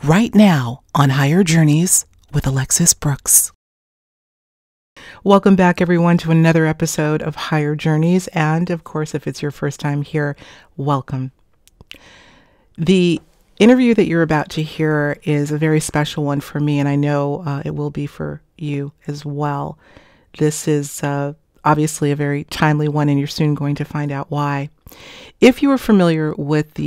right now on Higher Journeys with Alexis Brooks. Welcome back, everyone, to another episode of Higher Journeys. And of course, if it's your first time here, welcome. The interview that you're about to hear is a very special one for me, and I know it will be for you as well. This is obviously a very timely one, and you're soon going to find out why. If you are familiar with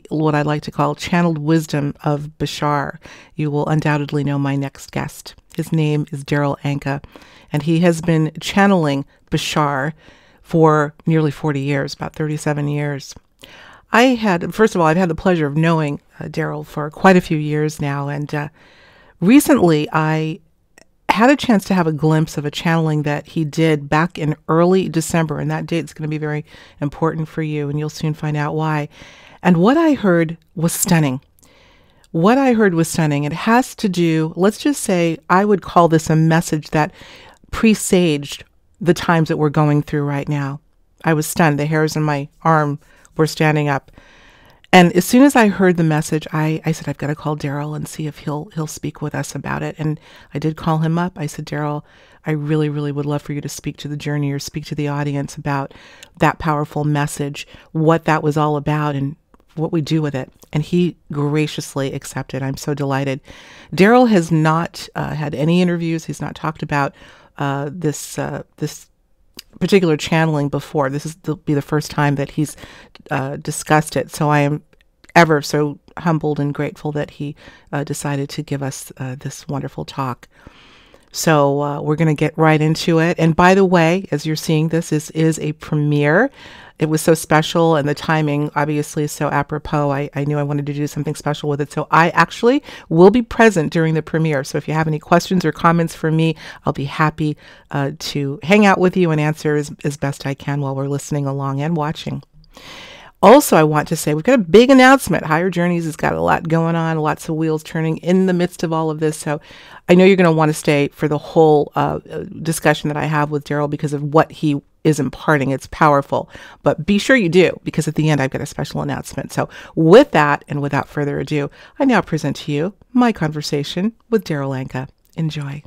what I like to call channeled wisdom of Bashar, you will undoubtedly know my next guest. His name is Darryl Anka, and he has been channeling Bashar for nearly 40 years, about 37 years. First of all, I've had the pleasure of knowing Darryl for quite a few years now, and recently I had a chance to have a glimpse of a channeling that he did back in early December, and that date's going to be very important for you, and you'll soon find out why. And what I heard was stunning. It has to do, let's just say, I would call this a message that presaged the times that we're going through right now. I was stunned. The hairs on my arm were standing up. And as soon as I heard the message, I said, I've got to call Darryl and see if he'll speak with us about it. And I did call him up. I said, Darryl, I really, really would love for you to speak to the journey or speak to the audience about that powerful message, what that was all about and what we do with it. And he graciously accepted. I'm so delighted. Darryl has not had any interviews. He's not talked about this particular channeling before. This will be the first time that he's discussed it. So I am ever so humbled and grateful that he decided to give us this wonderful talk. So we're going to get right into it. And by the way, as you're seeing this is a premiere. It was so special, and the timing obviously is so apropos. I knew I wanted to do something special with it. So I actually will be present during the premiere. So if you have any questions or comments for me, I'll be happy to hang out with you and answer as best I can while we're listening along and watching. Also, I want to say we've got a big announcement. Higher Journeys has got a lot going on, lots of wheels turning in the midst of all of this. So I know you're going to want to stay for the whole discussion that I have with Darryl because of what he is imparting. It's powerful, but be sure you do, because at the end I've got a special announcement. So with that, and without further ado, I now present to you my conversation with Darryl Anka. Enjoy.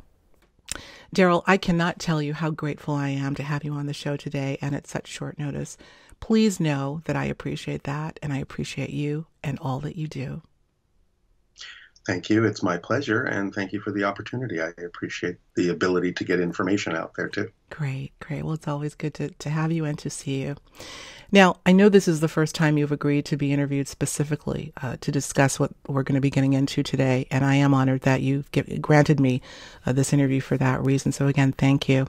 Darryl, I cannot tell you how grateful I am to have you on the show today and at such short notice. Please know that I appreciate that, and I appreciate you and all that you do. Thank you. It's my pleasure, and thank you for the opportunity. I appreciate the ability to get information out there, too. Great. Well, it's always good to have you and to see you. Now, I know this is the first time you've agreed to be interviewed specifically to discuss what we're going to be getting into today, and I am honored that you've granted me this interview for that reason. So again, thank you.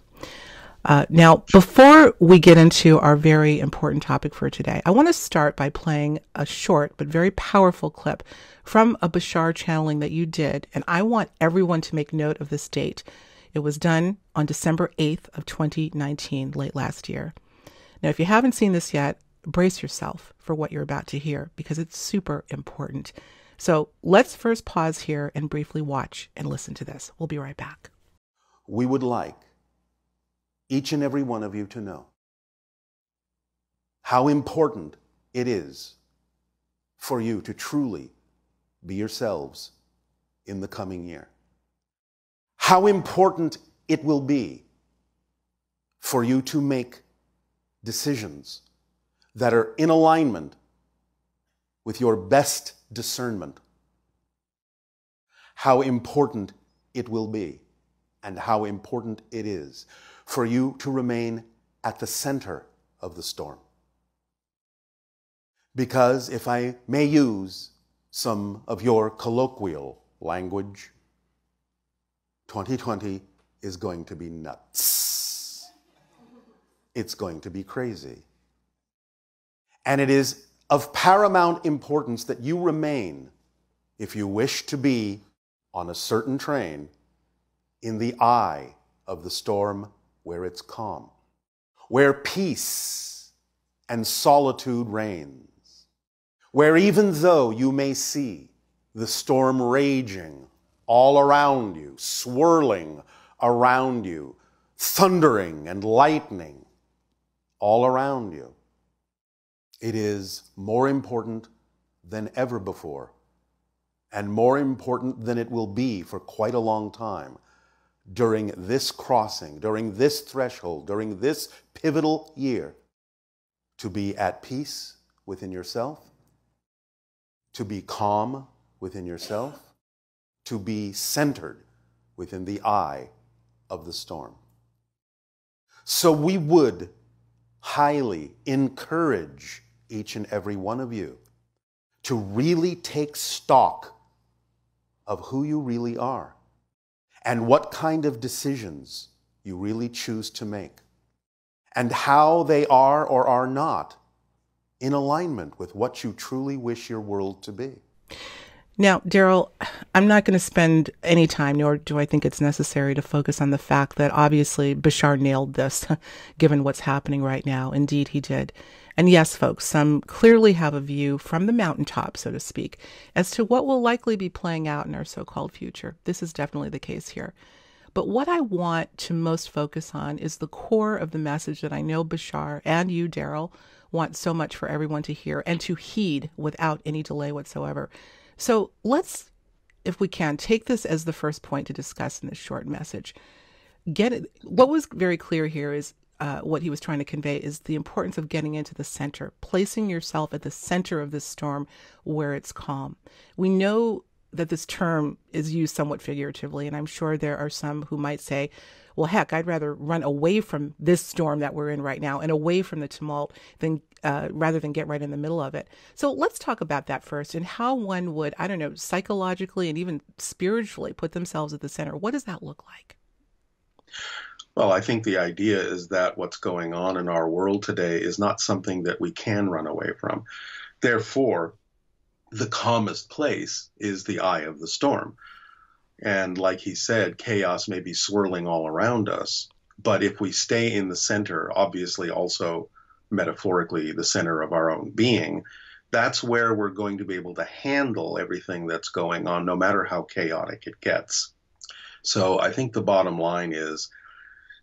Now, before we get into our very important topic for today, I want to start by playing a short but very powerful clip from a Bashar channeling that you did, and I want everyone to make note of this date. It was done on December 8th of 2019, late last year. Now, if you haven't seen this yet, brace yourself for what you're about to hear, because it's super important. So let's first pause here and briefly watch and listen to this. We'll be right back. We would like each and every one of you to know how important it is for you to truly be yourselves in the coming year. How important it will be for you to make decisions that are in alignment with your best discernment. How important it will be, and how important it is for you to remain at the center of the storm. Because if I may use some of your colloquial language, 2020 is going to be nuts. It's going to be crazy. And it is of paramount importance that you remain, if you wish to be on a certain train, in the eye of the storm where it's calm, where peace and solitude reigns, where even though you may see the storm raging all around you, swirling around you, thundering and lightning all around you, it is more important than ever before and more important than it will be for quite a long time, during this crossing, during this threshold, during this pivotal year, to be at peace within yourself, to be calm within yourself, to be centered within the eye of the storm. So we would highly encourage each and every one of you to really take stock of who you really are and what kind of decisions you really choose to make and how they are or are not in alignment with what you truly wish your world to be. Now, Darryl, I'm not going to spend any time, nor do I think it's necessary to focus on the fact that obviously Bashar nailed this, given what's happening right now. Indeed, he did. And yes, folks, some clearly have a view from the mountaintop, so to speak, as to what will likely be playing out in our so-called future. This is definitely the case here. But what I want to most focus on is the core of the message that I know Bashar and you, Darryl, want so much for everyone to hear and to heed without any delay whatsoever. So let's, if we can, take this as the first point to discuss in this short message. What was very clear here is what he was trying to convey is the importance of getting into the center, placing yourself at the center of this storm where it's calm. We know that this term is used somewhat figuratively, and I'm sure there are some who might say, well, heck, I'd rather run away from this storm that we're in right now and away from the tumult than rather than get right in the middle of it. So let's talk about that first and how one would, I don't know, psychologically and even spiritually put themselves at the center. What does that look like? Well, I think the idea is that what's going on in our world today is not something that we can run away from. Therefore, the calmest place is the eye of the storm. And like he said, chaos may be swirling all around us, but if we stay in the center, obviously also metaphorically the center of our own being, that's where we're going to be able to handle everything that's going on, no matter how chaotic it gets. So I think the bottom line is,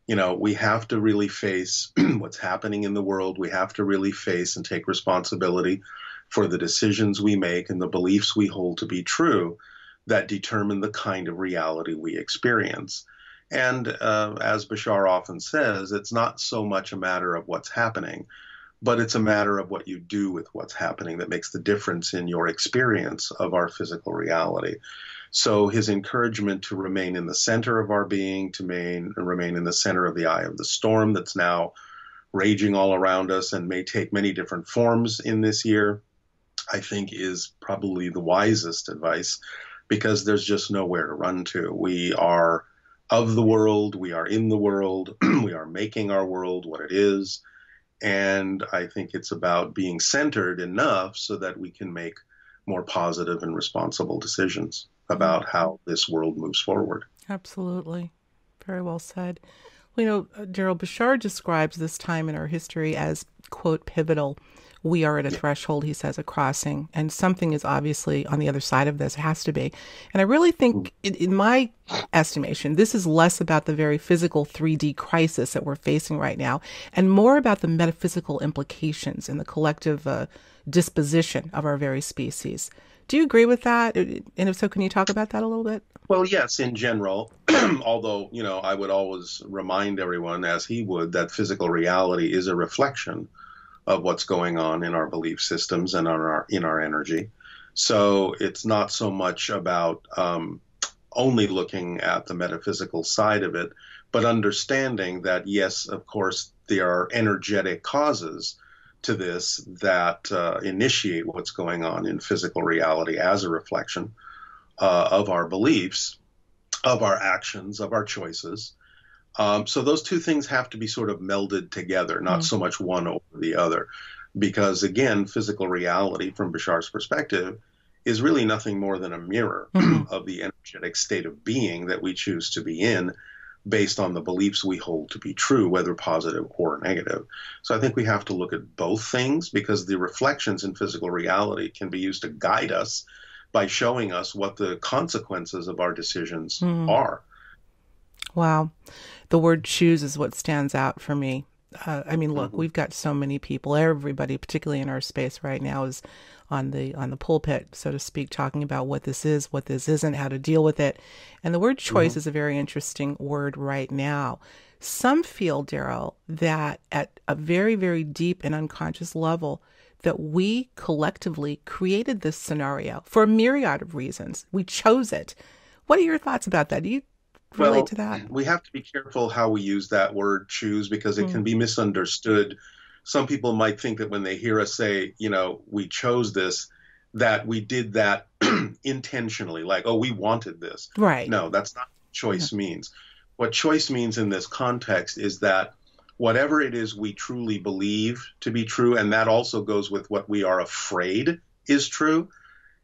we have to really face what's happening in the world. We have to really face and take responsibility for the decisions we make and the beliefs we hold to be true that determine the kind of reality we experience. And as Bashar often says, it's not so much a matter of what's happening, but it's a matter of what you do with what's happening that makes the difference in your experience of our physical reality. So his encouragement to remain in the center of our being, to remain in the center of the eye of the storm that's now raging all around us and may take many different forms in this year, I think is probably the wisest advice, because there's just nowhere to run to. We are of the world, we are in the world, we are making our world what it is, and I think it's about being centered enough so that we can make more positive and responsible decisions about how this world moves forward. Absolutely. Very well said. Well, Darryl, Bashar describes this time in our history as, quote, pivotal. We are at a threshold, he says, a crossing, and something is obviously on the other side of this, has to be. And I really think, in my estimation, this is less about the very physical 3D crisis that we're facing right now, and more about the metaphysical implications and the collective disposition of our very species. Do you agree with that? And if so, can you talk about that a little bit? Well, yes, in general, although, I would always remind everyone, as he would, that physical reality is a reflection of what's going on in our belief systems and in our energy. So it's not so much about only looking at the metaphysical side of it, but understanding that, yes, of course, there are energetic causes to this that initiate what's going on in physical reality as a reflection of our beliefs, of our actions, of our choices. So those two things have to be sort of melded together, not so much one over the other. Because again, physical reality from Bashar's perspective is really nothing more than a mirror of the energetic state of being that we choose to be in based on the beliefs we hold to be true, whether positive or negative. So I think we have to look at both things, because the reflections in physical reality can be used to guide us by showing us what the consequences of our decisions are. Wow. The word choose is what stands out for me. Look, we've got so many people, everybody, particularly in our space right now, is on the pulpit, so to speak, talking about what this is, what this isn't, how to deal with it. And the word choice is a very interesting word right now. Some feel, Darryl, that at a very, very deep and unconscious level, that we collectively created this scenario for a myriad of reasons. We chose it. What are your thoughts about that? Do you relate to that? We have to be careful how we use that word choose, because it can be misunderstood. Some people might think that when they hear us say, we chose this, that we did that intentionally, like, oh, we wanted this. Right. No, that's not what choice means. What choice means in this context is that whatever it is we truly believe to be true, and that also goes with what we are afraid is true,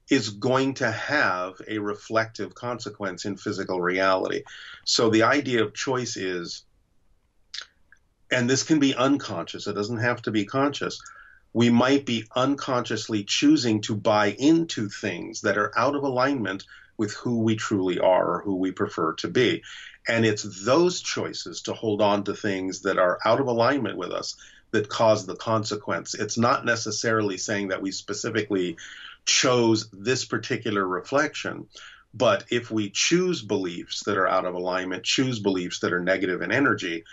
is going to have a reflective consequence in physical reality. So the idea of choice is, and this can be unconscious, it doesn't have to be conscious, we might be unconsciously choosing to buy into things that are out of alignment with who we truly are or who we prefer to be. And it's those choices to hold on to things that are out of alignment with us that cause the consequence. It's not necessarily saying that we specifically chose this particular reflection, but if we choose beliefs that are out of alignment, choose beliefs that are negative in energy,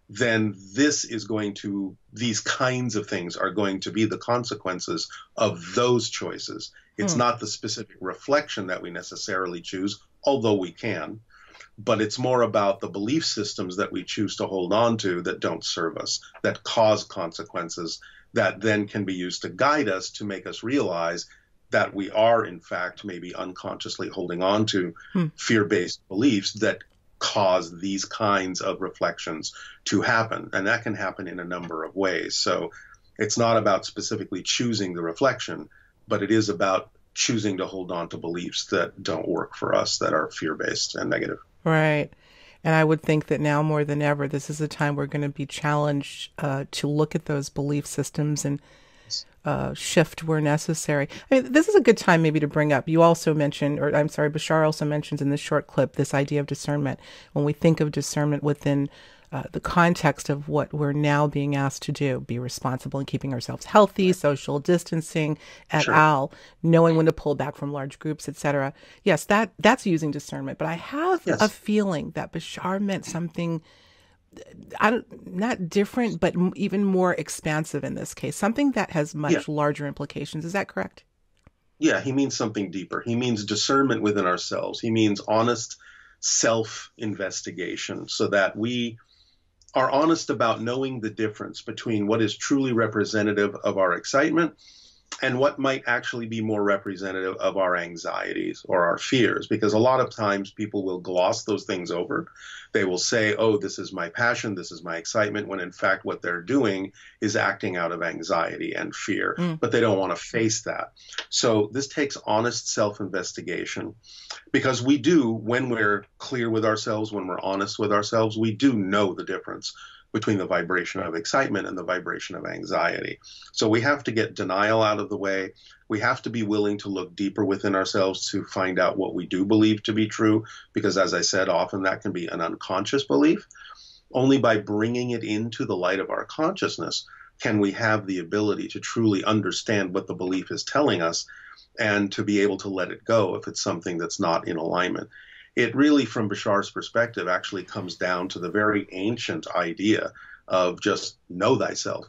then these kinds of things are going to be the consequences of those choices. It's not the specific reflection that we necessarily choose, although we can, but it's more about the belief systems that we choose to hold on to that don't serve us, that cause consequences that then can be used to guide us, to make us realize that we are, in fact, maybe unconsciously holding on to fear-based beliefs that cause these kinds of reflections to happen. And that can happen in a number of ways. So it's not about specifically choosing the reflection, but it is about choosing to hold on to beliefs that don't work for us, that are fear-based and negative. Right. And I would think that now more than ever, this is a time we're going to be challenged to look at those belief systems and shift where necessary. I mean, this is a good time maybe to bring up. You also mentioned, or I'm sorry, Bashar also mentions in this short clip, this idea of discernment. When we think of discernment within the context of what we're now being asked to do, be responsible in keeping ourselves healthy, social distancing, et al., knowing when to pull back from large groups, etc. Yes, that's using discernment. But I have a feeling that Bashar meant something not different, but even more expansive in this case, something that has much larger implications. Is that correct? Yeah, he means something deeper. He means discernment within ourselves. He means honest self-investigation, so that we are honest about knowing the difference between what is truly representative of our excitement and what might actually be more representative of our anxieties or our fears. Because a lot of times people will gloss those things over. They will say, oh, this is my passion, this is my excitement, when in fact what they're doing is acting out of anxiety and fear, but they don't want to face that. So this takes honest self-investigation, because we do, when we're clear with ourselves, when we're honest with ourselves, we do know the difference between the vibration of excitement and the vibration of anxiety. So we have to get denial out of the way. We have to be willing to look deeper within ourselves to find out what we do believe to be true, because as I said, often that can be an unconscious belief. Only by bringing it into the light of our consciousness can we have the ability to truly understand what the belief is telling us and to be able to let it go if it's something that's not in alignment. It really, from Bashar's perspective, actually comes down to the very ancient idea of just know thyself.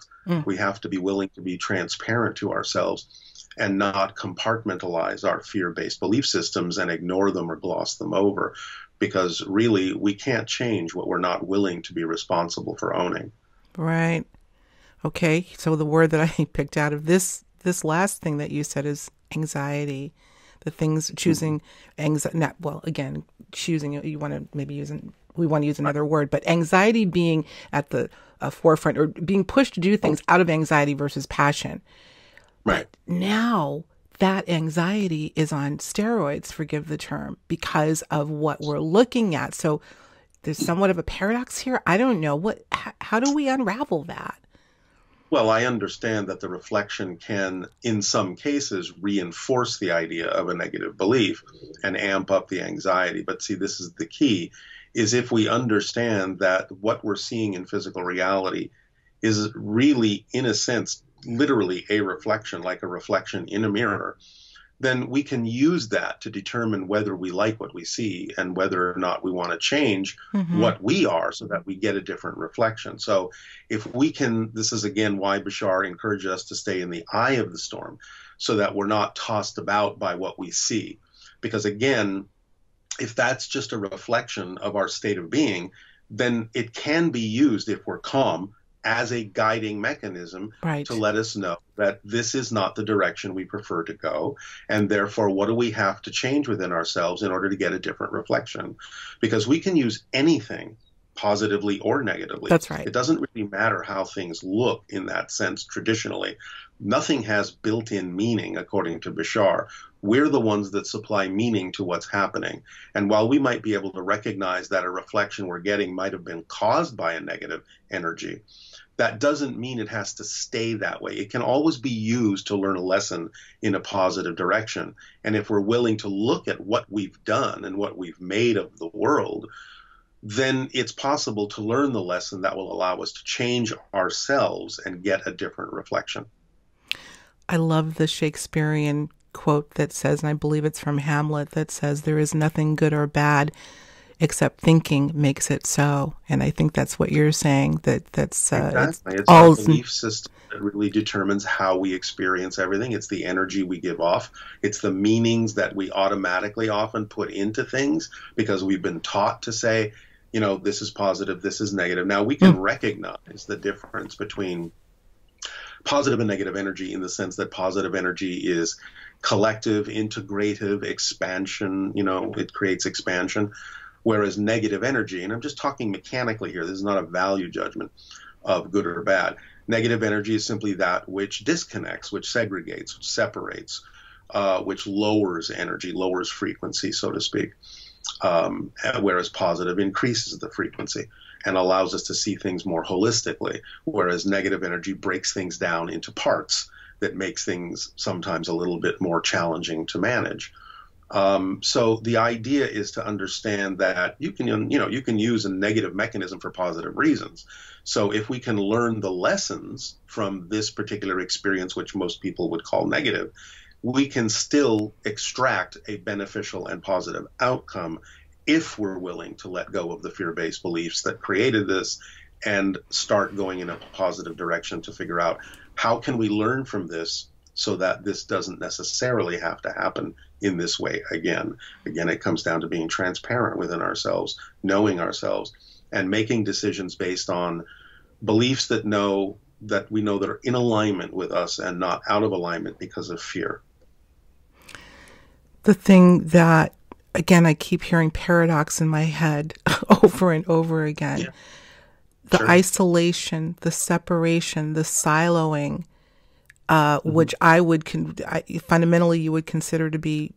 We have to be willing to be transparent to ourselves and not compartmentalize our fear-based belief systems and ignore them or gloss them over, because really we can't change what we're not willing to be responsible for owning. Right. Okay. So the word that I picked out of this last thing that you said is anxiety. The things choosing choosing, you want to maybe we want to use another word, but anxiety being at the forefront, or being pushed to do things out of anxiety versus passion. Right. But now that anxiety is on steroids, forgive the term, because of what we're looking at. So there's somewhat of a paradox here. I don't know how do we unravel that? Well, I understand that the reflection can, in some cases, reinforce the idea of a negative belief and amp up the anxiety. But see, this is the key, is if we understand that what we're seeing in physical reality is really, in a sense, literally a reflection, like a reflection in a mirror, then we can use that to determine whether we like what we see and whether or not we want to change what we are so that we get a different reflection. So if we can, this is again why Bashar encouraged us to stay in the eye of the storm so that we're not tossed about by what we see. Because again, if that's just a reflection of our state of being, then it can be used, if we're calm, as a guiding mechanism to let us know that this is not the direction we prefer to go. And therefore, what do we have to change within ourselves in order to get a different reflection? Because we can use anything positively or negatively. That's right. It doesn't really matter how things look in that sense traditionally. Nothing has built-in meaning, according to Bashar. We're the ones that supply meaning to what's happening. And while we might be able to recognize that a reflection we're getting might have been caused by a negative energy, that doesn't mean it has to stay that way. It can always be used to learn a lesson in a positive direction. And if we're willing to look at what we've done and what we've made of the world, then it's possible to learn the lesson that will allow us to change ourselves and get a different reflection. I love the Shakespearean quote that says, and I believe it's from Hamlet, that says, "There is nothing good or bad except thinking makes it so." And I think that's what you're saying, that's exactly. It's all our belief system that really determines how we experience everything. It's the energy we give off. It's the meanings that we automatically often put into things because we've been taught to say, you know, this is positive, this is negative. Now we can recognize the difference between positive and negative energy in the sense that positive energy is collective, integrative, expansion, you know, it creates expansion. Whereas negative energy, and I'm just talking mechanically here, this is not a value judgment of good or bad. Negative energy is simply that which disconnects, which segregates, which separates, which lowers energy, lowers frequency, so to speak. Whereas positive increases the frequency and allows us to see things more holistically, whereas negative energy breaks things down into parts that makes things sometimes a little bit more challenging to manage. So the idea is to understand that you can use a negative mechanism for positive reasons. So if we can learn the lessons from this particular experience, which most people would call negative, we can still extract a beneficial and positive outcome if we're willing to let go of the fear-based beliefs that created this and start going in a positive direction to figure out how can we learn from this so that this doesn't necessarily have to happen in this way again. Again, it comes down to being transparent within ourselves, knowing ourselves, and making decisions based on beliefs that we know that are in alignment with us and not out of alignment because of fear. The thing that, again, I keep hearing paradox in my head over and over again. Yeah. The Sure. isolation, the separation, the siloing, which fundamentally you would consider to be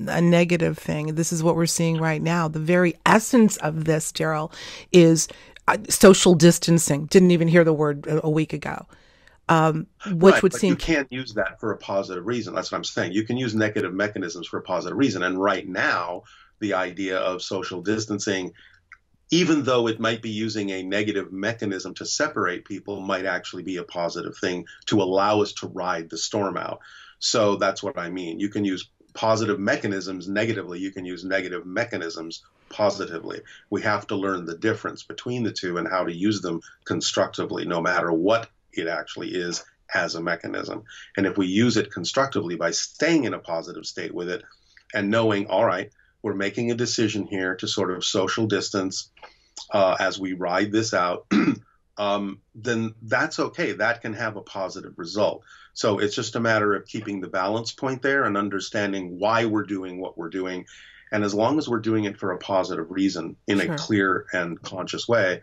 a negative thing. This is what we're seeing right now. The very essence of this, Darryl, is social distancing. Didn't even hear the word a week ago. Which Right, would but seem you can't use that for a positive reason. That's what I'm saying. You can use negative mechanisms for a positive reason. And right now, the idea of social distancing, even though it might be using a negative mechanism to separate people, might actually be a positive thing to allow us to ride the storm out. So that's what I mean. You can use positive mechanisms negatively. You can use negative mechanisms positively. We have to learn the difference between the two and how to use them constructively, no matter what it actually is as a mechanism. And if we use it constructively by staying in a positive state with it and knowing, all right, we're making a decision here to sort of social distance as we ride this out, then that's okay. That can have a positive result. So it's just a matter of keeping the balance point there and understanding why we're doing what we're doing. And as long as we're doing it for a positive reason in Sure. a clear and conscious way,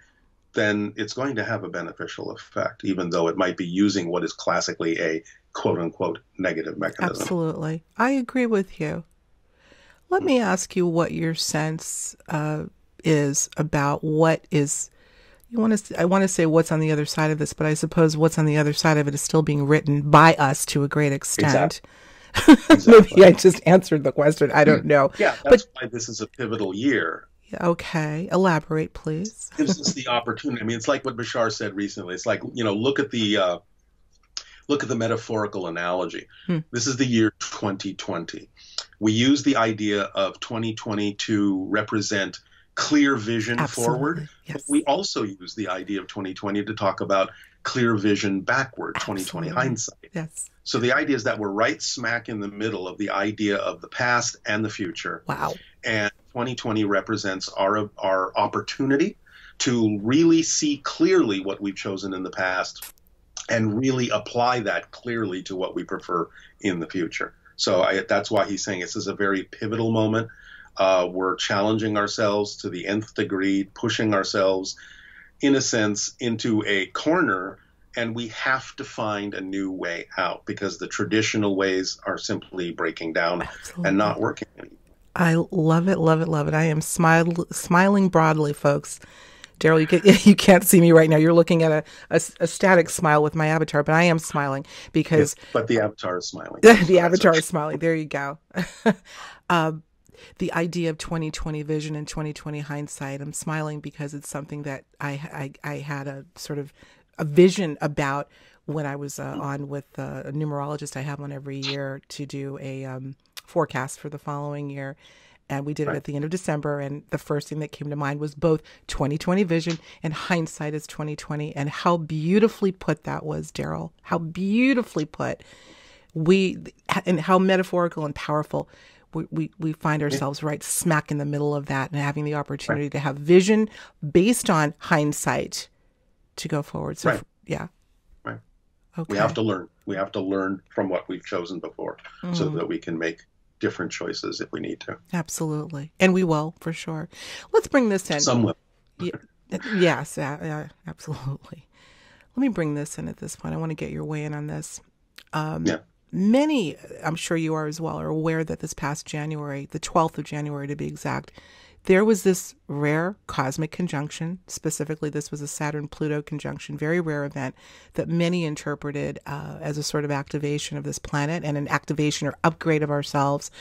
then it's going to have a beneficial effect, even though it might be using what is classically a quote-unquote negative mechanism. Absolutely. I agree with you. Let me ask you what your sense is about what is, I want to say what's on the other side of this, but I suppose what's on the other side of it is still being written by us to a great extent. Exactly. Maybe I just answered the question. I don't know. Yeah, that's why this is a pivotal year. Okay. Elaborate, please. Gives us the opportunity. I mean, it's like what Bashar said recently. It's like, look at Look at the metaphorical analogy. Hmm. This is the year 2020. We use the idea of 2020 to represent clear vision forward. Absolutely. But Yes. we also use the idea of 2020 to talk about clear vision backward, 2020 Absolutely. hindsight. Yes. So the idea is that we're right smack in the middle of the idea of the past and the future. Wow. And 2020 represents our opportunity to really see clearly what we've chosen in the past and really apply that clearly to what we prefer in the future. So that's why he's saying this is a very pivotal moment. We're challenging ourselves to the nth degree, pushing ourselves, in a sense, into a corner, and we have to find a new way out because the traditional ways are simply breaking down Absolutely. and not working anymore. I love it, love it, love it. I am smiling broadly, folks. Darryl, you can't see me right now. You're looking at a static smile with my avatar, but I am smiling because Yes, but the avatar is smiling. the avatar is smiling. There you go. The idea of 2020 vision and 2020 hindsight. I'm smiling because it's something that I had a sort of a vision about when I was on with a numerologist I have on every year to do a forecast for the following year. And we did it at the end of December. And the first thing that came to mind was both 2020 vision and hindsight is 2020. And how beautifully put that was, Darryl. How beautifully put. And how metaphorical and powerful we find ourselves right smack in the middle of that and having the opportunity to have vision based on hindsight to go forward. So, yeah. Right. Okay. We have to learn. We have to learn from what we've chosen before so that we can make different choices if we need to. Absolutely. And we will, for sure. Let's bring this in. Some will. Yes, absolutely. Let me bring this in at this point. I want to get your weigh in on this. Many, I'm sure you are as well, are aware that this past January, the 12th of January to be exact, there was this rare cosmic conjunction. Specifically, this was a Saturn-Pluto conjunction, very rare event that many interpreted as a sort of activation of this planet and an activation or upgrade of ourselves.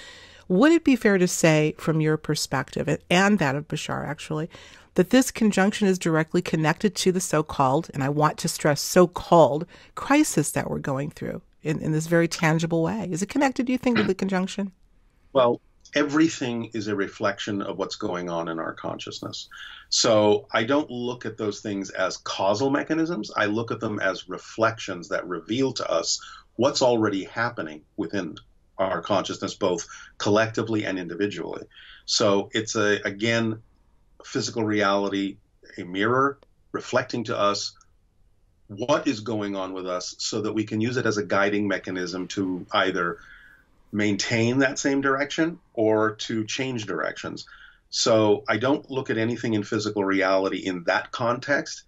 Would it be fair to say, from your perspective, and that of Bashar actually, that this conjunction is directly connected to the so-called, and I want to stress so-called, crisis that we're going through in this very tangible way? Is it connected, do you think, to the conjunction? Well, everything is a reflection of what's going on in our consciousness. So I don't look at those things as causal mechanisms. I look at them as reflections that reveal to us what's already happening within our consciousness, both collectively and individually. So it's again, physical reality, a mirror reflecting to us what is going on with us so that we can use it as a guiding mechanism to either maintain that same direction or to change directions. So I don't look at anything in physical reality in that context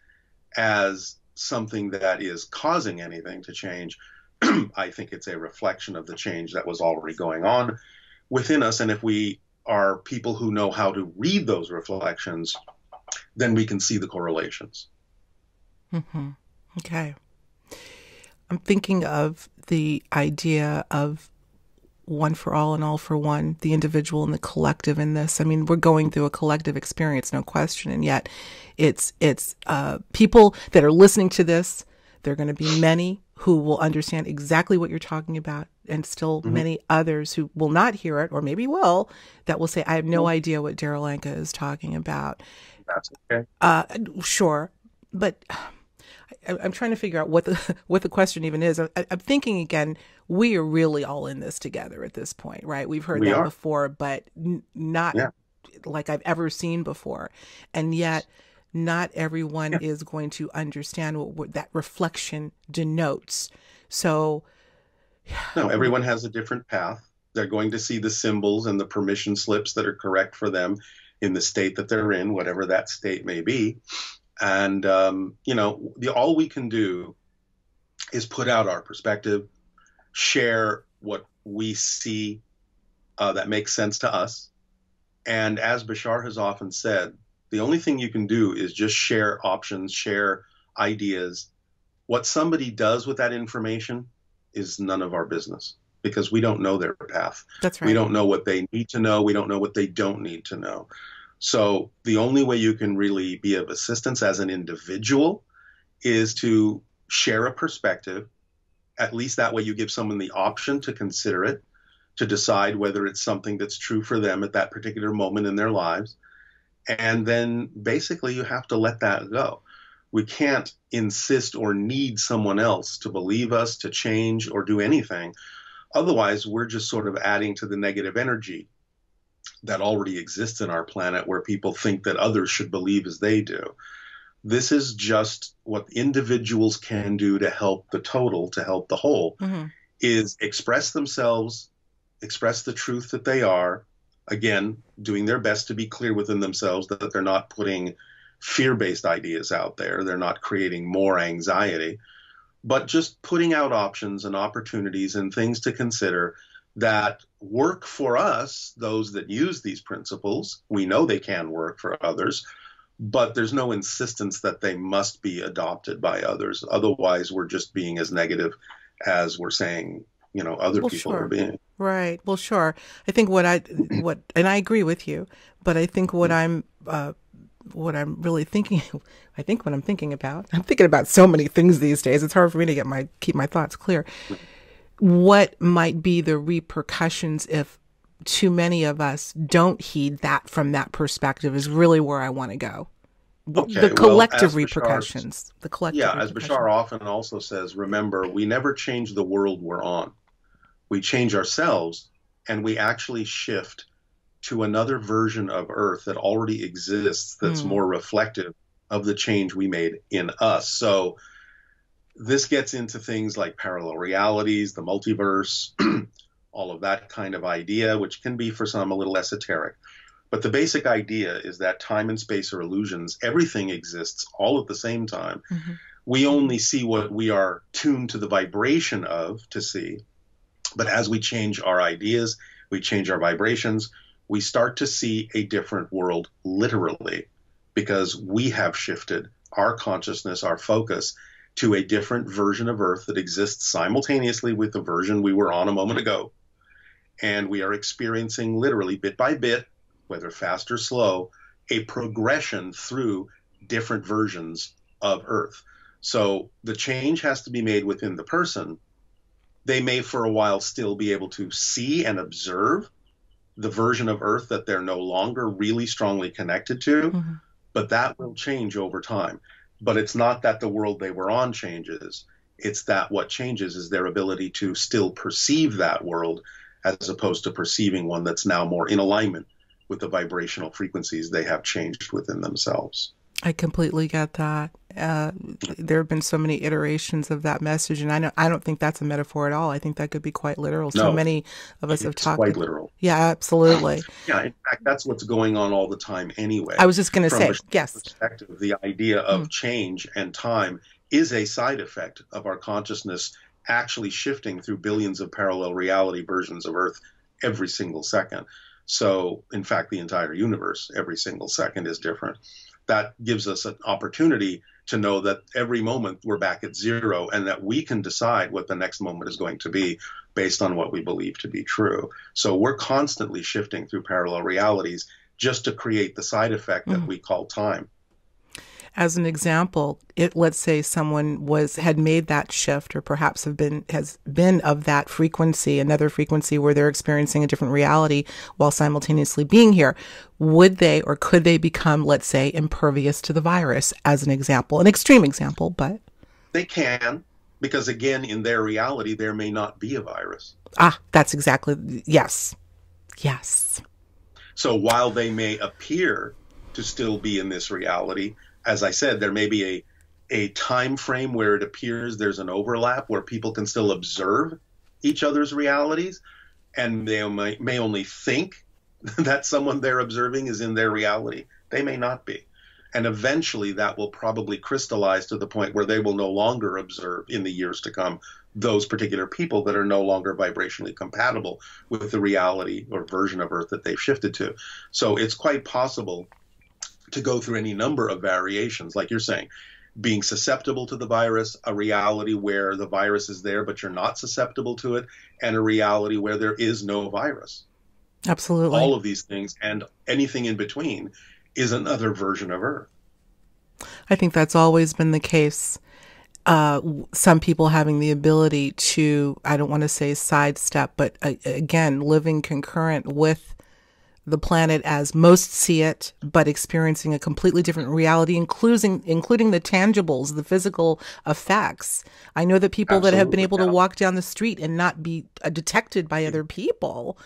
as something that is causing anything to change. I think it's a reflection of the change that was already going on within us. And if we are people who know how to read those reflections, then we can see the correlations. Mm-hmm. Okay. I'm thinking of the idea of one for all and all for one, the individual and the collective in this. I mean, we're going through a collective experience, no question. And yet it's people that are listening to this, there are going to be many who will understand exactly what you're talking about, and still many others who will not hear it, or maybe will, that will say, I have no idea what Darryl Anka is talking about. That's okay. Sure. But I'm trying to figure out what the question even is. I'm thinking again, we are really all in this together at this point, right? We've heard that before, but not like I've ever seen before. And yet not everyone is going to understand what that reflection denotes. So no, everyone has a different path. They're going to see the symbols and the permission slips that are correct for them in the state that they're in, whatever that state may be. And, all we can do is put out our perspective, share what we see that makes sense to us. And as Bashar has often said, the only thing you can do is just share options, share ideas. What somebody does with that information is none of our business, because we don't know their path. That's right. We don't know what they need to know. We don't know what they don't need to know. So the only way you can really be of assistance as an individual is to share a perspective, At least that way you give someone the option to consider it, to decide whether it's something that's true for them at that particular moment in their lives. And then basically you have to let that go. We can't insist or need someone else to believe us, to change, or do anything. Otherwise, we're just sort of adding to the negative energy that already exists in our planet, where people think that others should believe as they do. This is just what individuals can do to help the total, to help the whole, is express themselves, express the truth that they are, again, doing their best to be clear within themselves that they're not putting fear-based ideas out there. They're not creating more anxiety, but just putting out options and opportunities and things to consider that work for us, those that use these principles. We know they can work for others, but there's no insistence that they must be adopted by others. Otherwise, we're just being as negative as we're saying, other people are being. Right. Well, sure. I think and I agree with you, but I think what I'm really thinking, I'm thinking about so many things these days. It's hard for me to keep my thoughts clear. What might be the repercussions if too many of us don't heed that from that perspective is really where I want to go. Okay, the collective repercussions. As Bashar often also says, remember, we never change the world we're on. We change ourselves, and we actually shift to another version of Earth that already exists that's more reflective of the change we made in us. So this gets into things like parallel realities, the multiverse, all of that kind of idea, which can be for some a little esoteric. But the basic idea is that time and space are illusions. Everything exists all at the same time. We only see what we are tuned to the vibration of to see. But as we change our ideas, we change our vibrations, we start to see a different world, literally, because we have shifted our consciousness, our focus, to a different version of Earth that exists simultaneously with the version we were on a moment ago. And we are experiencing literally bit by bit, whether fast or slow, a progression through different versions of Earth. So the change has to be made within the person. They may for a while still be able to see and observe the version of Earth that they're no longer really strongly connected to, but that will change over time. But it's not that the world they were on changes. It's that what changes is their ability to still perceive that world, as opposed to perceiving one that's now more in alignment with the vibrational frequencies they have changed within themselves. I completely get that. There have been so many iterations of that message, and I don't think that's a metaphor at all. I think that could be quite literal. No, so many of us have talked. Quite literal. Yeah, absolutely. Yeah, in fact, that's what's going on all the time anyway. I was just going to say, yes. Perspective, the idea of change and time is a side effect of our consciousness actually shifting through billions of parallel reality versions of Earth every single second. So, in fact, the entire universe, every single second is different. That gives us an opportunity to know that every moment we're back at zero, and that we can decide what the next moment is going to be based on what we believe to be true. So we're constantly shifting through parallel realities just to create the side effect that we call time. As an example, let's say someone had made that shift, or perhaps has been of that frequency, another frequency where they're experiencing a different reality while simultaneously being here. Would they or could they become, let's say, impervious to the virus, as an example, an extreme example, but they can, because again, in their reality, there may not be a virus. That's exactly, yes. So while they may appear to still be in this reality, as I said, there may be a time frame where it appears there's an overlap where people can still observe each other's realities, and they may only think that someone they're observing is in their reality. They may not be. And eventually that will probably crystallize to the point where they will no longer observe in the years to come those particular people that are no longer vibrationally compatible with the reality or version of Earth that they've shifted to. So it's quite possible to go through any number of variations, like you're saying, being susceptible to the virus, a reality where the virus is there but you're not susceptible to it, and a reality where there is no virus. Absolutely. All of these things and anything in between is another version of Earth. I think that's always been the case. some people having the ability to, I don't want to say sidestep, but again, living concurrent with the planet as most see it, but experiencing a completely different reality, including the tangibles, the physical effects. I know that people that have been able to walk down the street and not be detected by other people,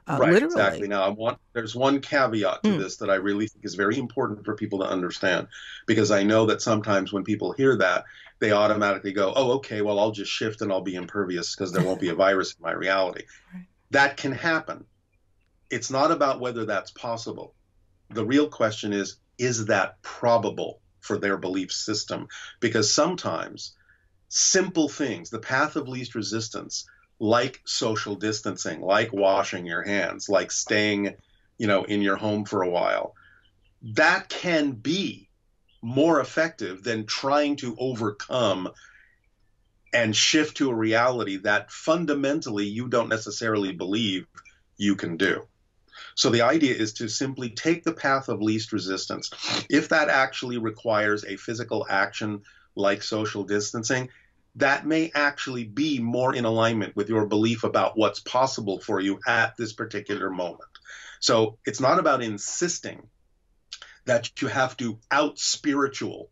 right, literally. exactly. Now, there's one caveat to this that I really think is very important for people to understand, because I know that sometimes when people hear that, they automatically go, oh, okay, well, I'll just shift and I'll be impervious because there won't be a virus in my reality. Right. That can happen. It's not about whether that's possible. The real question is that probable for their belief system? Because sometimes simple things, the path of least resistance, like social distancing, like washing your hands, like staying, in your home for a while, that can be more effective than trying to overcome and shift to a reality that fundamentally you don't necessarily believe you can do. So the idea is to simply take the path of least resistance. If that actually requires a physical action like social distancing, that may actually be more in alignment with your belief about what's possible for you at this particular moment. So it's not about insisting that you have to out-spiritual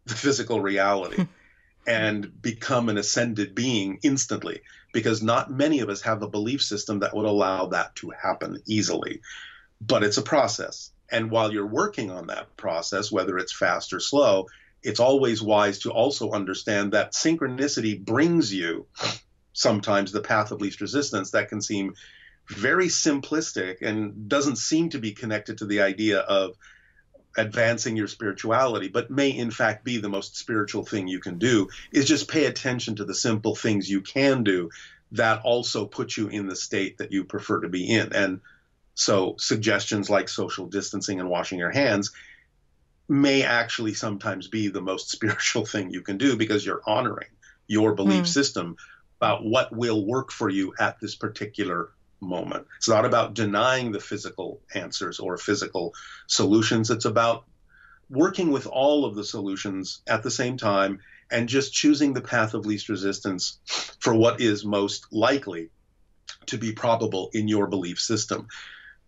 the physical reality and become an ascended being instantly, because not many of us have a belief system that would allow that to happen easily. But it's a process. And while you're working on that process, whether it's fast or slow, it's always wise to also understand that synchronicity brings you sometimes the path of least resistance that can seem very simplistic and doesn't seem to be connected to the idea of advancing your spirituality, but may in fact be the most spiritual thing you can do, is just pay attention to the simple things you can do that also put you in the state that you prefer to be in. And so suggestions like social distancing and washing your hands may actually sometimes be the most spiritual thing you can do, because you're honoring your belief system about what will work for you at this particular moment. It's not about denying the physical answers or physical solutions. It's about working with all of the solutions at the same time and just choosing the path of least resistance for what is most likely to be probable in your belief system.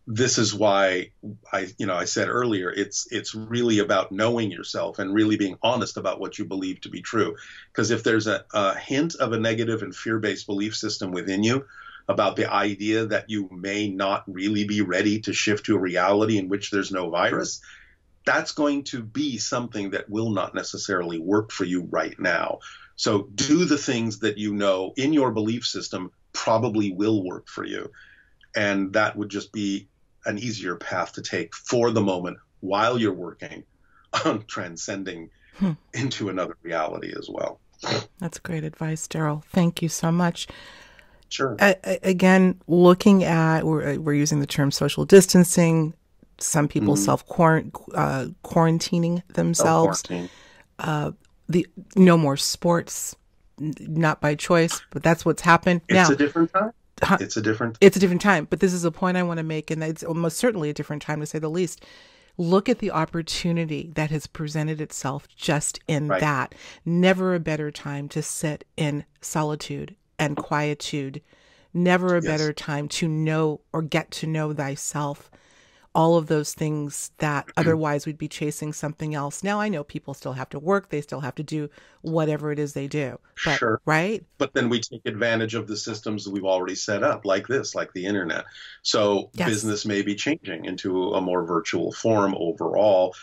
This is why I said earlier, it's really about knowing yourself and really being honest about what you believe to be true. Because if there's a hint of a negative and fear-based belief system within you about the idea that you may not really be ready to shift to a reality in which there's no virus, that's going to be something that will not necessarily work for you right now. So do the things that you know in your belief system probably will work for you. And that would just be an easier path to take for the moment while you're working on transcending into another reality as well. That's great advice, Darryl. Thank you so much. Sure. Again, looking at, we're using the term social distancing. Some people quarantining themselves. The no more sports, not by choice, but that's what's happened. It's a different time. It's a different time. But this is a point I want to make, and it's almost certainly a different time to say the least. Look at the opportunity that has presented itself just in that. Never a better time to sit in solitude and quietude. Never a better time to know or get to know thyself. All of those things that otherwise we'd be chasing something else. Now, I know people still have to work. They still have to do whatever it is they do. But, sure. Right? But then we take advantage of the systems that we've already set up, like this, like the internet. So business may be changing into a more virtual form overall.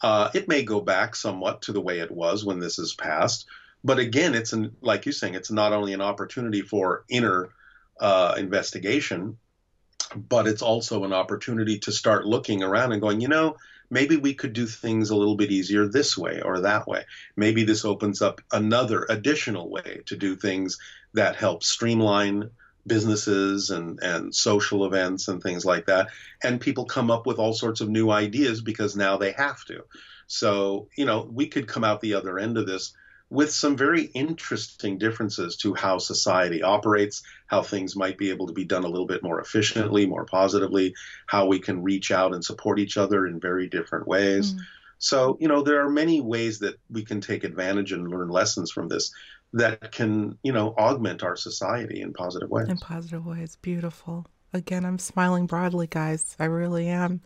It may go back somewhat to the way it was when this is passed. But again, like you're saying, it's not only an opportunity for inner investigation, but it's also an opportunity to start looking around and going, maybe we could do things a little bit easier this way or that way. Maybe this opens up another additional way to do things that help streamline businesses and social events and things like that. And people come up with all sorts of new ideas because now they have to. So, we could come out the other end of this with some very interesting differences to how society operates, how things might be able to be done a little bit more efficiently, more positively, how we can reach out and support each other in very different ways. So, you know, there are many ways that we can take advantage and learn lessons from this that can, you know, augment our society in positive ways. In positive ways. Beautiful. Again, I'm smiling broadly, guys. I really am.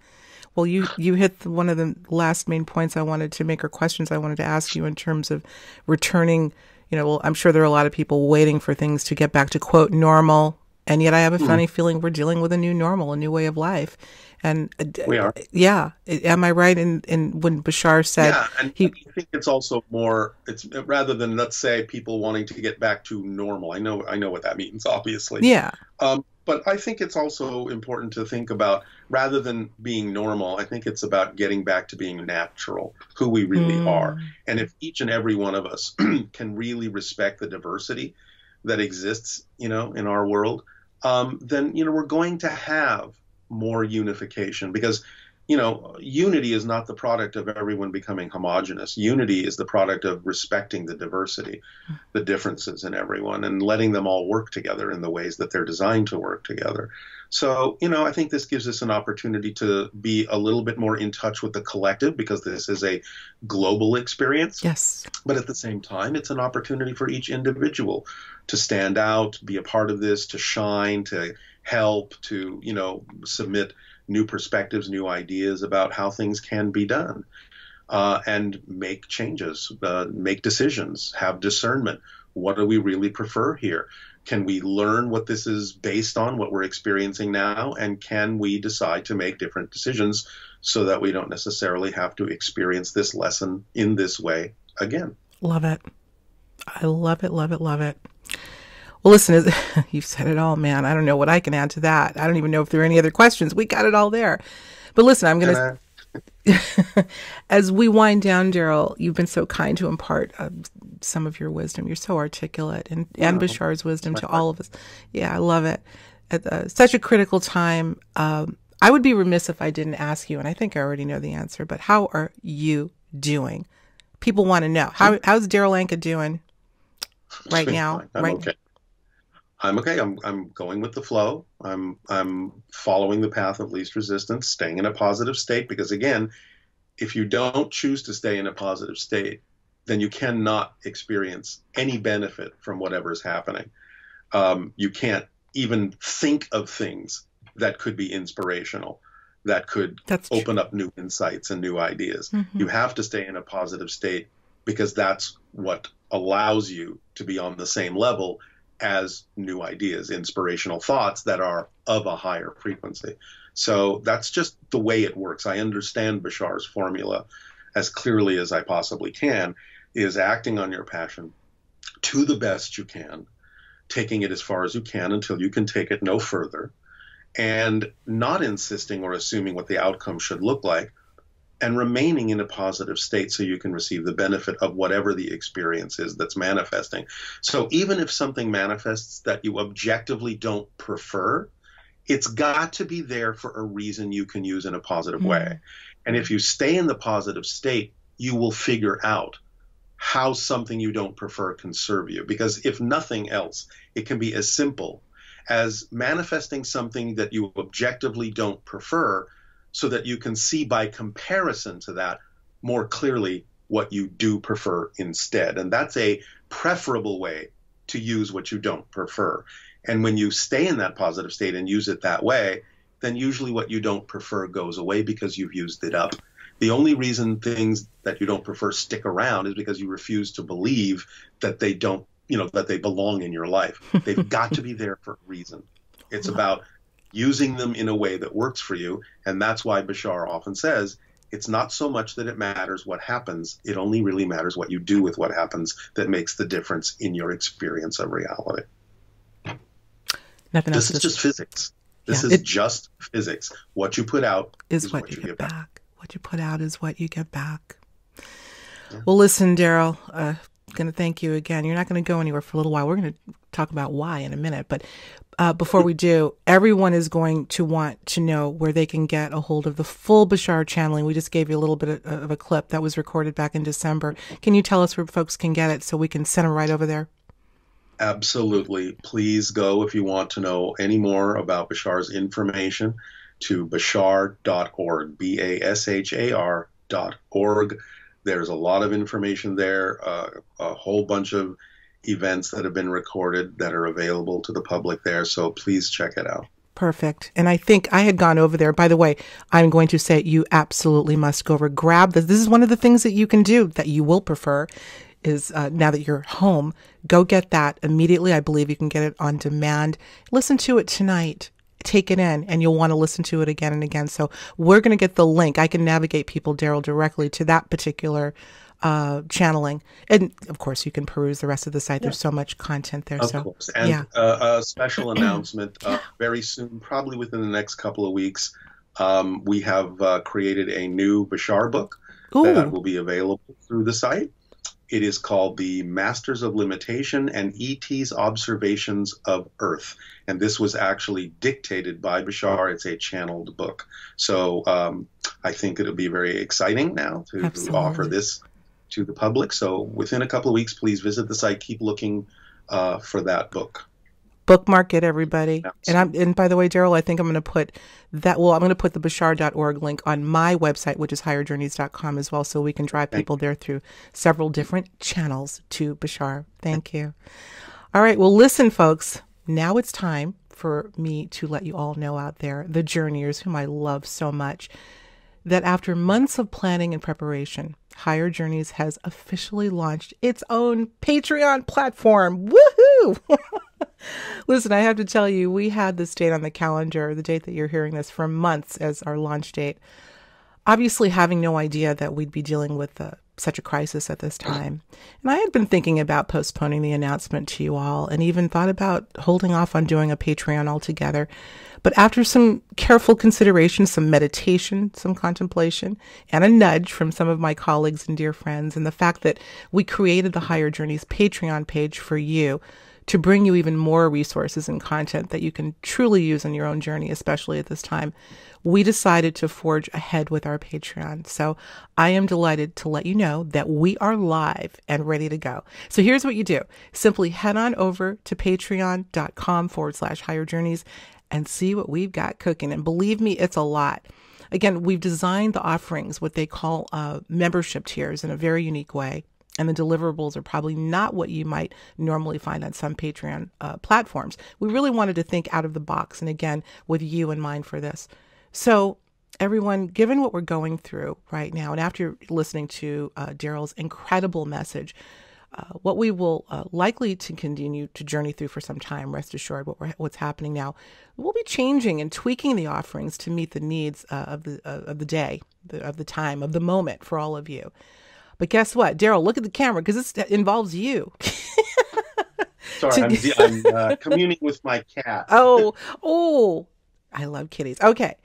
Well, you hit one of the last main points I wanted to make, or questions I wanted to ask you, in terms of returning. You know, well, I'm sure there are a lot of people waiting for things to get back to, quote, normal. And yet I have a funny feeling we're dealing with a new normal, a new way of life. And We are. yeah, am I right in when Bashar said Yeah, and I think it's also more, it's rather than, let's say, people wanting to get back to normal. I know what that means, obviously. yeah, But I think it's also important to think about, rather than being normal, I think it's about getting back to being natural, who we really are. And if each and every one of us can really respect the diversity that exists, you know, in our world, then, you know, we're going to have more unification, because, you know, unity is not the product of everyone becoming homogenous. Unity is the product of respecting the diversity, the differences in everyone, and letting them all work together in the ways that they're designed to work together. So, you know, I think this gives us an opportunity to be a little bit more in touch with the collective, because this is a global experience. yes, But at the same time, it's an opportunity for each individual to stand out, be a part of this, to shine, to help, to, you know, submit new perspectives, new ideas about how things can be done, and make changes, make decisions, have discernment. What do we really prefer here? Can we learn what this is based on, what we're experiencing now? And can we decide to make different decisions so that we don't necessarily have to experience this lesson in this way again? love it. I love it, love it, love it. Well, listen, you've said it all, man. I don't know what I can add to that. I don't even know if there are any other questions. We got it all there. But listen, I'm going to, as we wind down, Darryl, you've been so kind to impart some of your wisdom. You're so articulate, and Bashar's wisdom to all of us. Yeah, I love it. At such a critical time, I would be remiss if I didn't ask you, and I think I already know the answer, but how are you doing? People want to know. How's Darryl Anka doing right now? I'm okay. I'm okay. I'm going with the flow. I'm following the path of least resistance, staying in a positive state, because again, if you don't choose to stay in a positive state, then you cannot experience any benefit from whatever is happening. You can't even think of things that could be inspirational, that could open up new insights and new ideas. You have to stay in a positive state, because that's what allows you to be on the same level as new ideas, inspirational thoughts that are of a higher frequency. So that's just the way it works. I understand Bashar's formula as clearly as I possibly can, is acting on your passion to the best you can, taking it as far as you can until you can take it no further, and not insisting or assuming what the outcome should look like, and remaining in a positive state so you can receive the benefit of whatever the experience is that's manifesting. So even if something manifests that you objectively don't prefer, it's got to be there for a reason you can use in a positive way. And if you stay in the positive state, you will figure out how something you don't prefer can serve you. Because if nothing else, it can be as simple as manifesting something that you objectively don't prefer, so that you can see by comparison to that more clearly what you do prefer instead. And that's a preferable way to use what you don't prefer. And when you stay in that positive state and use it that way, then usually what you don't prefer goes away because you've used it up. The only reason things that you don't prefer stick around is because you refuse to believe that they don't, you know, that they belong in your life. They've got to be there for a reason. It's about using them in a way that works for you. And that's why Bashar often says, it's not so much that it matters what happens, it only really matters what you do with what happens that makes the difference in your experience of reality. Nothing else. This is just physics. This is just physics. What you put out is what you get back. What you put out is what you get back. Yeah. Well, listen, Darryl, going to thank you again. You're not going to go anywhere for a little while. We're going to talk about why in a minute. But before we do, everyone is going to want to know where they can get a hold of the full Bashar channeling. We just gave you a little bit of a clip that was recorded back in December. Can you tell us where folks can get it so we can send them right over there? Absolutely. Please go, if you want to know any more about Bashar's information, to bashar.org, BASHAR.org. bashar.org. There's a lot of information there, a whole bunch of events that have been recorded that are available to the public there. So please check it out. Perfect. And I think I had gone over there. By the way, I'm going to say you absolutely must go over, grab this. This is one of the things that you can do that you will prefer is now that you're home, go get that immediately. I believe you can get it on demand. Listen to it tonight. Take it in, and you'll want to listen to it again and again. So we're going to get the link. I can navigate people, Darryl, directly to that particular channeling. And of course, you can peruse the rest of the site. There's so much content there. Of course. And a special announcement very soon, probably within the next couple of weeks, we have created a new Bashar book that will be available through the site. It is called The Masters of Limitation and E.T.'s Observations of Earth. And this was actually dictated by Bashar. It's a channeled book. So I think it'll be very exciting now to offer this to the public. So within a couple of weeks, please visit the site. Keep looking for that book. Bookmark it, everybody. And by the way, Darryl, I think I'm going to put that. Well, I'm going to put the bashar.org link on my website, which is higherjourneys.com as well, so we can drive people there through several different channels to Bashar. Thank you. All right. Well, listen, folks. Now it's time for me to let you all know out there, the journeyers, whom I love so much, that after months of planning and preparation, Higher Journeys has officially launched its own Patreon platform. Woohoo! Listen, I have to tell you, we had this date on the calendar, the date that you're hearing this, for months as our launch date. Obviously, having no idea that we'd be dealing with such a crisis at this time. And I had been thinking about postponing the announcement to you all, and even thought about holding off on doing a Patreon altogether. But after some careful consideration, some meditation, some contemplation, and a nudge from some of my colleagues and dear friends, and the fact that we created the Higher Journeys Patreon page for you, to bring you even more resources and content that you can truly use in your own journey, especially at this time, we decided to forge ahead with our Patreon. So I am delighted to let you know that we are live and ready to go. So here's what you do. Simply head on over to patreon.com/Higher Journeys and see what we've got cooking. And believe me, it's a lot. Again, we've designed the offerings, what they call membership tiers, in a very unique way. And the deliverables are probably not what you might normally find on some Patreon platforms. We really wanted to think out of the box, and again, with you in mind for this. So everyone, given what we're going through right now, and after listening to Darryl's incredible message, what we will likely to continue to journey through for some time, rest assured, what's happening now, we'll be changing and tweaking the offerings to meet the needs of the day, of the time, of the moment for all of you. But guess what? Darryl, look at the camera, because this involves you. Sorry, I'm communing with my cat. Oh, I love kitties. Okay,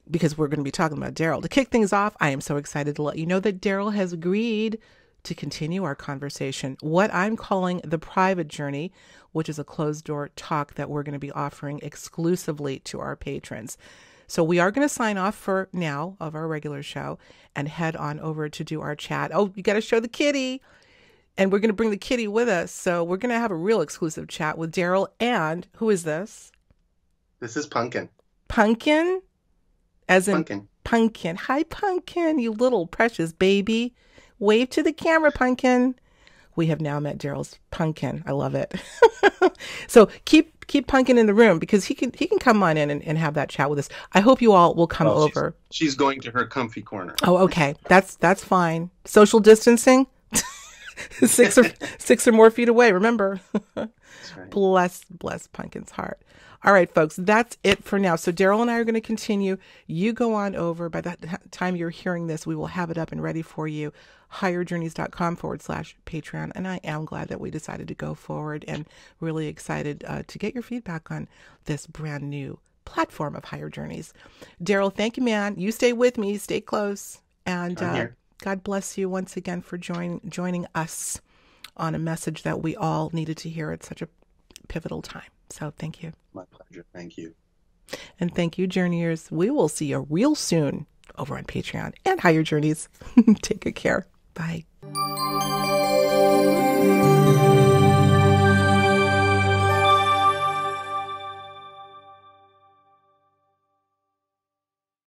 because we're going to be talking about Darryl. To kick things off, I am so excited to let you know that Darryl has agreed to continue our conversation, what I'm calling the private journey, which is a closed-door talk that we're going to be offering exclusively to our patrons. So we are going to sign off for now of our regular show and head on over to do our chat. Oh, you got to show the kitty. And we're going to bring the kitty with us. So we're going to have a real exclusive chat with Darryl. And who is this? This is Pumpkin. Pumpkin? As in Pumpkin. Pumpkin. Hi, Pumpkin, you little precious baby. Wave to the camera, Pumpkin. We have now met Darryl's Pumpkin. I love it. So keep Pumpkin in the room, because he can come on in and have that chat with us. I hope you all will come over. She's going to her comfy corner. Oh, okay. That's fine. Social distancing. 6 or more feet away. Remember. That's right. Bless Pumpkin's heart. All right, folks, that's it for now. So Darryl and I are going to continue. You go on over. By the time you're hearing this, we will have it up and ready for you. higherjourneys.com/Patreon. And I am glad that we decided to go forward, and really excited to get your feedback on this brand new platform of Higher Journeys. Darryl, thank you, man. You stay with me. Stay close. And God bless you once again for joining us on a message that we all needed to hear at such a pivotal time. So thank you. My pleasure. Thank you. And thank you, journeyers. We will see you real soon over on Patreon and Higher Journeys. Take good care. Bye.